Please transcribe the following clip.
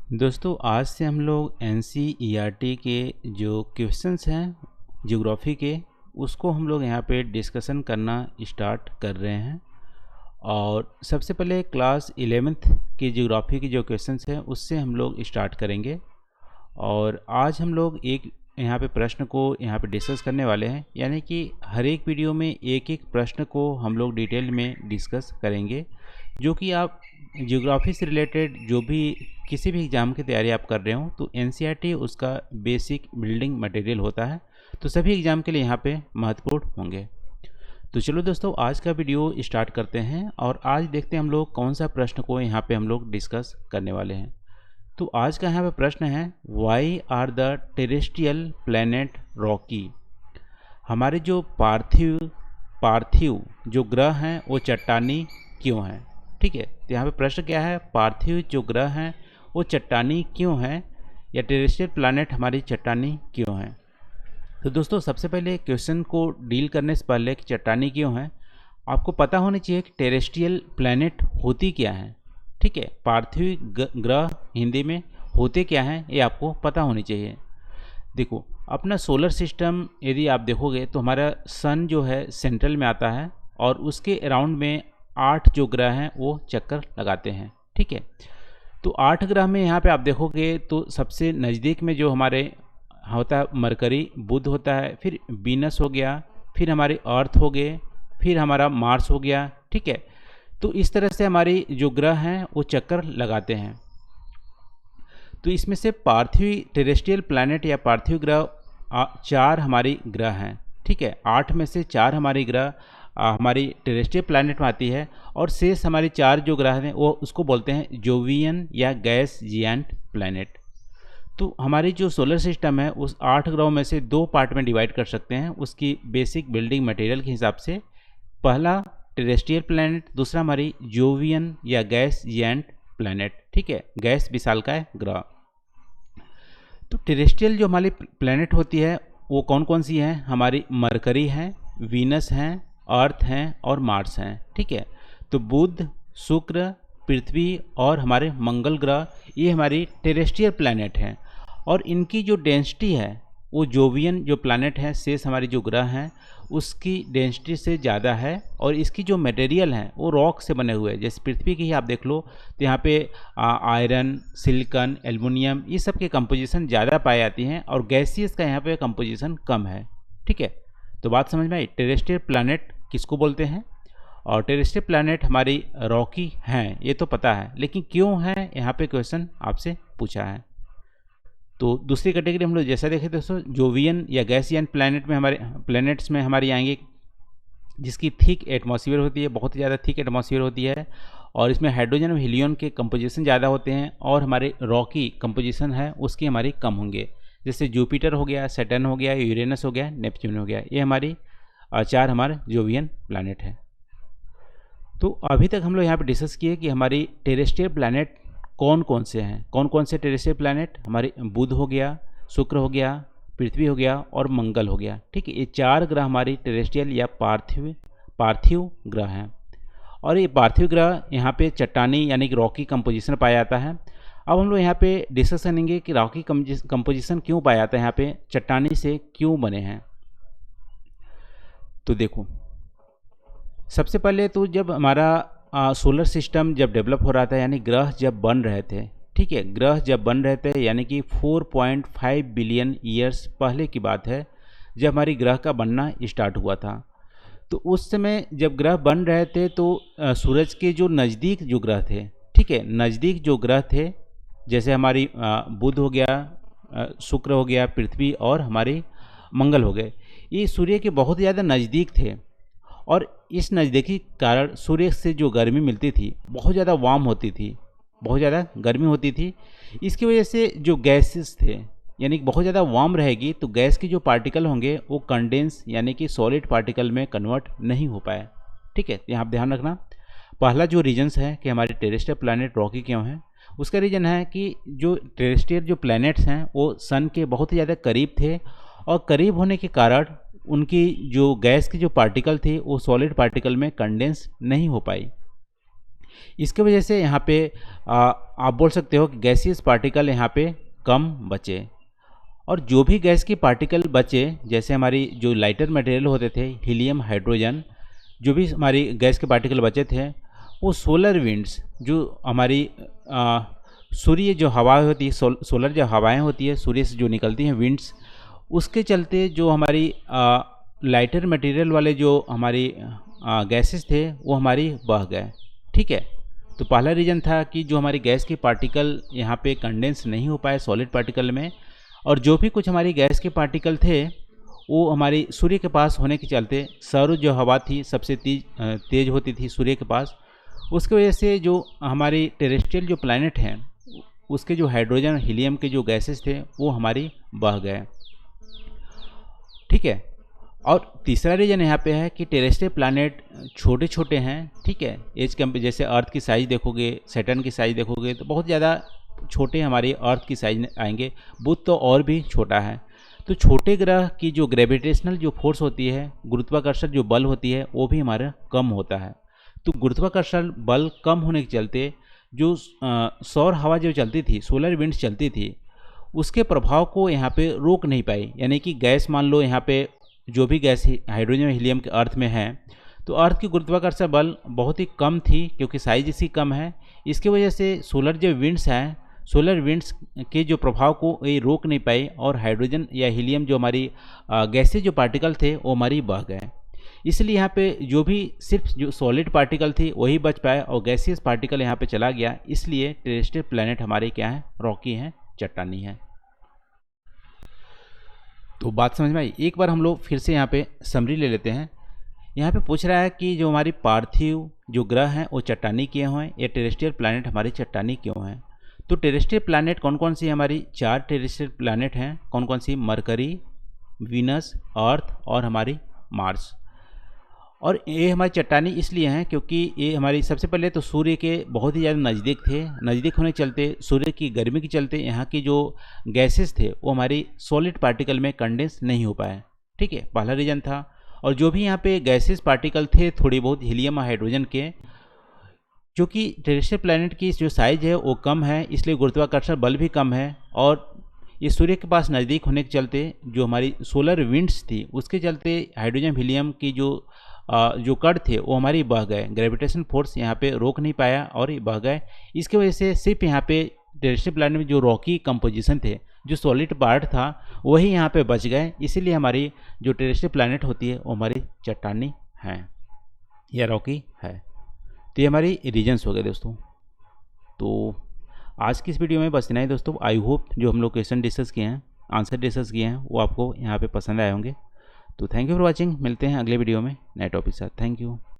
दोस्तों आज से हम लोग एनसीईआरटी के जो क्वेश्चंस हैं ज्योग्राफी के उसको हम लोग यहाँ पे डिस्कशन करना स्टार्ट कर रहे हैं। और सबसे पहले क्लास 11th की ज्योग्राफी की जो क्वेश्चंस हैं उससे हम लोग स्टार्ट करेंगे। और आज हम लोग एक यहाँ पे प्रश्न को यहाँ पे डिस्कस करने वाले हैं, यानी कि हर एक वीडियो में एक एक प्रश्न को हम लोग डिटेल में डिस्कस करेंगे, जो कि आप ज्योग्राफी से रिलेटेड जो भी किसी भी एग्ज़ाम की तैयारी आप कर रहे हो तो एनसीईआरटी उसका बेसिक बिल्डिंग मटेरियल होता है, तो सभी एग्ज़ाम के लिए यहाँ पे महत्वपूर्ण होंगे। तो चलो दोस्तों आज का वीडियो स्टार्ट करते हैं और आज देखते हैं हम लोग कौन सा प्रश्न को यहाँ पे हम लोग डिस्कस करने वाले हैं। तो आज का यहाँ पे प्रश्न है, why are the terrestrial planet rocky. हमारे जो पार्थिव जो ग्रह हैं वो चट्टानी क्यों हैं। ठीक है, तो यहाँ पे प्रश्न क्या है, पार्थिव जो ग्रह हैं वो चट्टानी क्यों हैं, या टेरेस्ट्रियल प्लैनेट हमारी चट्टानी क्यों हैं। तो दोस्तों सबसे पहले क्वेश्चन को डील करने से पहले कि चट्टानी क्यों है, आपको पता होनी चाहिए कि टेरेस्ट्रियल प्लैनेट होती क्या है। ठीक है, पार्थिव ग्रह हिंदी में होते क्या हैं ये आपको पता होनी चाहिए। देखो अपना सोलर सिस्टम यदि आप देखोगे तो हमारा सन जो है सेंट्रल में आता है और उसके अराउंड में 8 जो ग्रह हैं वो चक्कर लगाते हैं। ठीक है, तो 8 ग्रह में यहाँ पे आप देखोगे तो सबसे नज़दीक में जो हमारे होता है मरकरी बुध होता है, फिर वीनस हो गया, फिर हमारे अर्थ हो गए, फिर हमारा मार्स हो गया। ठीक है, तो इस तरह से हमारी जो ग्रह हैं वो चक्कर लगाते हैं। तो इसमें से पार्थिव टेरेस्ट्रियल प्लैनेट या पार्थिव ग्रह 4 हमारी ग्रह हैं। ठीक है, 8 में से 4 हमारी ग्रह हमारी टेरेस्ट्रियल प्लैनेट में आती है और शेष हमारी 4 जो ग्रह हैं वो उसको बोलते हैं जोवियन या गैस जिएंट प्लैनेट। तो हमारी जो सोलर सिस्टम है उस 8 ग्रहों में से 2 पार्ट में डिवाइड कर सकते हैं उसकी बेसिक बिल्डिंग मटेरियल के हिसाब से। पहला टेरेस्ट्रियल प्लैनेट, दूसरा हमारी जोवियन या गैस जिएंट प्लैनेट। ठीक है, गैस विशालकाय ग्रह। तो टेरेस्ट्रियल जो हमारी प्लैनेट होती है वो कौन कौन सी हैं, हमारी मरकरी हैं, वीनस हैं, अर्थ हैं और मार्स हैं। ठीक है, तो बुध, शुक्र, पृथ्वी और हमारे मंगल ग्रह ये हमारी टेरेस्ट्रियल प्लैनेट हैं। और इनकी जो डेंसिटी है वो जोवियन जो प्लैनेट है शेष हमारी जो ग्रह हैं उसकी डेंसिटी से ज़्यादा है। और इसकी जो मटेरियल है वो रॉक से बने हुए हैं। जैसे पृथ्वी की ही आप देख लो तो यहाँ पे आयरन, सिलिकॉन, एल्युमिनियम ये सब के कंपोजिशन ज़्यादा पाई जाती हैं और गैसियस का यहाँ पे कंपोजिशन कम है। ठीक है, तो बात समझ में आई। टेरेस्ट्रियल प्लैनेट किसको बोलते हैं, और टेरेस्ट्रियल प्लैनेट हमारी रॉकी हैं ये तो पता है, लेकिन क्यों है यहाँ पे क्वेश्चन आपसे पूछा है। तो दूसरी कैटेगरी हम लोग जैसा देखें दोस्तों, जोवियन या गैसियन प्लैनेट में हमारे प्लैनेट्स में हमारी आएंगे जिसकी थिक एटमॉस्फेयर होती है, बहुत ही ज़्यादा थिक एटमॉस्फेयर होती है और इसमें हाइड्रोजन और हीलियम के कंपोजिशन ज़्यादा होते हैं और हमारे रॉकी कंपोजिशन है उसकी हमारी कम होंगे। जैसे जुपिटर हो गया, सैटर्न हो गया, यूरेनस हो गया, नेपच्यून हो गया, ये हमारी 4 हमारे जोवियन प्लैनेट है। तो अभी तक हम लोग यहाँ पे डिस्कस किए कि हमारी टेरेस्ट्रियल प्लैनेट कौन कौन से हैं। कौन कौन से टेरेस्ट्रियल प्लैनेट, हमारे बुध हो गया, शुक्र हो गया, पृथ्वी हो गया और मंगल हो गया। ठीक है, ये 4 ग्रह हमारी टेरेस्ट्रियल या पार्थिव ग्रह हैं। और ये पार्थिव ग्रह यहाँ पे चट्टानी यानी कि रॉकी कंपोजिशन पाया जाता है। अब हम लोग यहाँ पे डिस्कस करेंगे कि रॉकी कंपोजिशन क्यों पाया जाता है, यहाँ पे चट्टानी से क्यों बने हैं। तो देखो सबसे पहले तो जब हमारा सोलर सिस्टम जब डेवलप हो रहा था यानी ग्रह जब बन रहे थे, ठीक है, ग्रह जब बन रहे थे यानी कि 4.5 बिलियन ईयर्स पहले की बात है जब हमारी ग्रह का बनना स्टार्ट हुआ था। तो उस समय जब ग्रह बन रहे थे तो सूरज के जो नज़दीक जो ग्रह थे, ठीक है, नज़दीक जो ग्रह थे जैसे हमारी बुध हो गया, शुक्र हो गया, पृथ्वी और हमारी मंगल हो गए, ये सूर्य के बहुत ज़्यादा नज़दीक थे। और इस नज़दीकी कारण सूर्य से जो गर्मी मिलती थी बहुत ज़्यादा वार्म होती थी, बहुत ज़्यादा गर्मी होती थी। इसकी वजह से जो गैसेस थे यानी कि बहुत ज़्यादा वार्म रहेगी तो गैस के जो पार्टिकल होंगे वो कंडेंस यानी कि सॉलिड पार्टिकल में कन्वर्ट नहीं हो पाए। ठीक है, यहाँ आप ध्यान रखना। पहला जो रीजन्स है कि हमारे टेरेस्ट्रियल प्लैनेट रॉकी क्यों हैं, उसका रीज़न है कि जो टेरेस्ट्रियल जो प्लैनेट्स हैं वो सन के बहुत ही ज़्यादा करीब थे और करीब होने के कारण उनकी जो गैस की जो पार्टिकल थे वो सॉलिड पार्टिकल में कंडेंस नहीं हो पाई। इसके वजह से यहाँ पे आप बोल सकते हो कि गैसियस पार्टिकल यहाँ पे कम बचे। और जो भी गैस की पार्टिकल बचे, जैसे हमारी जो लाइटर मटेरियल होते थे, हीलियम, हाइड्रोजन, जो भी हमारी गैस के पार्टिकल बचे थे, वो सोलर विंड्स, जो हमारी सूर्य जो हवा होती है, सोलर जो हवाएं होती है सूर्य से जो निकलती हैं विंड्स, उसके चलते जो हमारी लाइटर मटेरियल वाले जो हमारी गैसेस थे वो हमारी बह गए। ठीक है, तो पहला रीज़न था कि जो हमारी गैस के पार्टिकल यहाँ पे कंडेंस नहीं हो पाए सॉलिड पार्टिकल में, और जो भी कुछ हमारी गैस के पार्टिकल थे वो हमारी सूर्य के पास होने के चलते, सौर जो हवा थी सबसे तेज होती थी सूर्य के पास, उसकी वजह से जो हमारी टेरेस्ट्रियल जो प्लैनेट हैं उसके जो हाइड्रोजन और हीलियम के जो गैसेस थे वो हमारी बह गए। ठीक है, और तीसरा रीजन यहाँ पे है कि टेरेस्ट्रियल प्लैनेट छोटे छोटे हैं। ठीक है, एज कंपेयर, जैसे अर्थ की साइज़ देखोगे, सैटर्न की साइज़ देखोगे तो बहुत ज़्यादा छोटे हमारी अर्थ की साइज आएंगे, बुध तो और भी छोटा है। तो छोटे ग्रह की जो ग्रेविटेशनल जो फोर्स होती है, गुरुत्वाकर्षण जो बल होती है, वो भी हमारा कम होता है। तो गुरुत्वाकर्षण बल कम होने के चलते जो सौर हवा जो चलती थी, सोलर विंड्स चलती थी, उसके प्रभाव को यहाँ पे रोक नहीं पाई। यानी कि गैस, मान लो यहाँ पे जो भी गैस हाइड्रोजन और हीलियम के अर्थ में है, तो अर्थ की गुरुत्वाकर्षण बल बहुत ही कम थी क्योंकि साइज इसकी कम है। इसकी वजह से सोलर जो विंड्स हैं, सोलर विंड्स के जो प्रभाव को ये रोक नहीं पाई, और हाइड्रोजन या हीलियम जो हमारी गैसेज जो पार्टिकल थे वो हमारी बह गए। इसलिए यहाँ पे जो भी सिर्फ जो सॉलिड पार्टिकल थी वही बच पाए और गैसियस पार्टिकल यहाँ पे चला गया। इसलिए टेरेस्ट्रियल प्लैनेट हमारे क्या है, रॉकी हैं, चट्टानी है। तो बात समझ में आई। एक बार हम लोग फिर से यहाँ पे समरी ले लेते हैं। यहाँ पे पूछ रहा है कि जो हमारी पार्थिव जो ग्रह हैं वो चट्टानी क्यों हैं, या टेरेस्ट्रियल प्लैनेट हमारी चट्टानी क्यों हैं। तो टेरेस्ट्रियल प्लैनेट कौन कौन सी, हमारी 4 टेरेस्ट्रियल प्लैनेट हैं। कौन कौन सी? मरकरी, वीनस, अर्थ और हमारी मार्स। और ये हमारी चट्टानी इसलिए हैं क्योंकि ये हमारी सबसे पहले तो सूर्य के बहुत ही ज़्यादा नज़दीक थे। नज़दीक होने के चलते, सूर्य की गर्मी के चलते यहाँ की जो गैसेस थे वो हमारी सॉलिड पार्टिकल में कंडेंस नहीं हो पाए। ठीक है, पहला रीज़न था। और जो भी यहाँ पे गैसेस पार्टिकल थे थोड़ी बहुत हीलियम और हाइड्रोजन के, क्योंकि टेरेस्ट्रियल प्लैनेट की जो साइज है वो कम है, इसलिए गुरुत्वाकर्षण बल भी कम है, और ये सूर्य के पास नज़दीक होने के चलते जो हमारी सोलर विंड्स थी उसके चलते हाइड्रोजन हीलियम की जो कण थे वो हमारी बह गए। ग्रेविटेशन फोर्स यहाँ पे रोक नहीं पाया और ये बह गए। इसकी वजह से सिर्फ यहाँ पे टेरेस्ट्रियल प्लैनेट में जो रॉकी कंपोजिशन थे, जो सॉलिड पार्ट था, वही यहाँ पे बच गए। इसीलिए हमारी जो टेरेस्ट्रियल प्लैनेट होती है वो हमारी चट्टानी है या रॉकी है। तो ये हमारी रीजन्स हो गए दोस्तों। तो आज की इस वीडियो में बस इतना ही दोस्तों। आई होप जो हम लोग क्वेश्चन डिस्कस किए हैं, आंसर डिस्कस किए हैं, वो आपको यहाँ पे पसंद आए होंगे। तो थैंक यू फॉर वॉचिंग। मिलते हैं अगले वीडियो में नए टॉपिक के साथ। Thank you.